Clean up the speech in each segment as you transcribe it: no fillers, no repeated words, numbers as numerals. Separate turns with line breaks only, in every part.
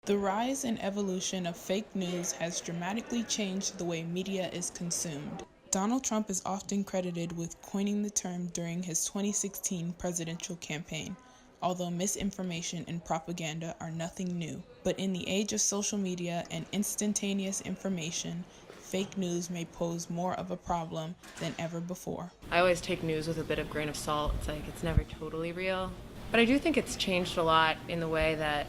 The rise and evolution of fake news has dramatically changed the way media is consumed. Donald Trump is often credited with coining the term during his 2016 presidential campaign, although misinformation and propaganda are nothing new. But in the age of social media and instantaneous information, fake news may pose more of a problem than ever before.
I always take news with a bit of grain of salt. It's like it's never totally real. But I do think it's changed a lot in the way that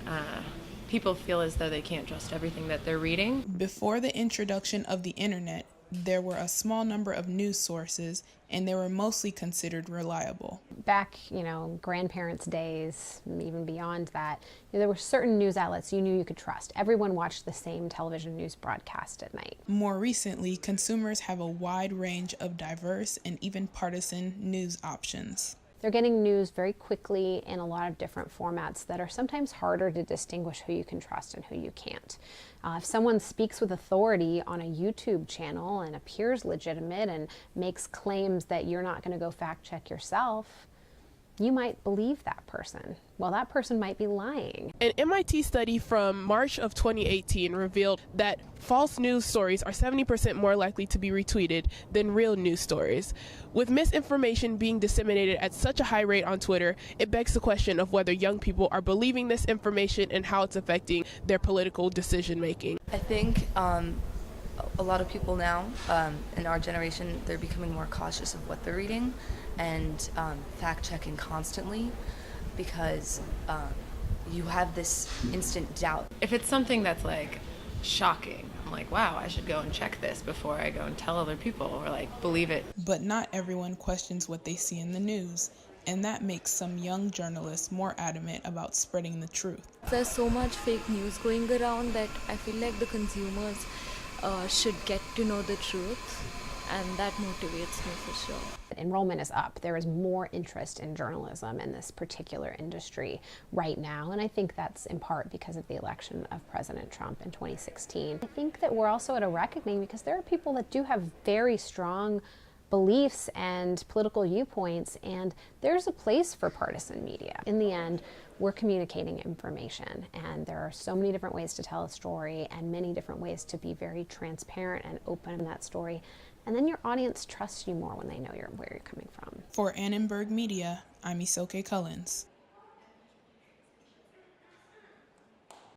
people feel as though they can't trust everything that they're reading.
Before the introduction of the internet, there were a small number of news sources, and they were mostly considered reliable.
Back, grandparents' days, even beyond that, there were certain news outlets you knew you could trust. Everyone watched the same television news broadcast at night.
More recently, consumers have a wide range of diverse and even partisan news options.
They're getting news very quickly in a lot of different formats that are sometimes harder to distinguish who you can trust and who you can't. If someone speaks with authority on a YouTube channel and appears legitimate and makes claims that you're not going to go fact check yourself, you might believe that person. Well, that person might be lying.
An MIT study from March of 2018 revealed that false news stories are 70% more likely to be retweeted than real news stories. With misinformation being disseminated at such a high rate on Twitter, it begs the question of whether young people are believing this information and how it's affecting their political decision making.
I think a lot of people now in our generation, they're becoming more cautious of what they're reading and fact-checking constantly because you have this instant doubt.
If it's something that's like shocking, I'm like, wow, I should go and check this before I go and tell other people or like believe it.
But not everyone questions what they see in the news, and that makes some young journalists more adamant about spreading the truth.
There's so much fake news going around that I feel like the consumers should get to know the truth, and that motivates me for sure.
Enrollment is up. There is more interest in journalism in this particular industry right now, and I think that's in part because of the election of President Trump in 2016. I think that we're also at a reckoning because there are people that do have very strong beliefs and political viewpoints, and there's a place for partisan media. In the end, we're communicating information, and there are so many different ways to tell a story and many different ways to be very transparent and open in that story. And then your audience trusts you more when they know where you're coming from.
For Annenberg Media, I'm Isoke Cullens.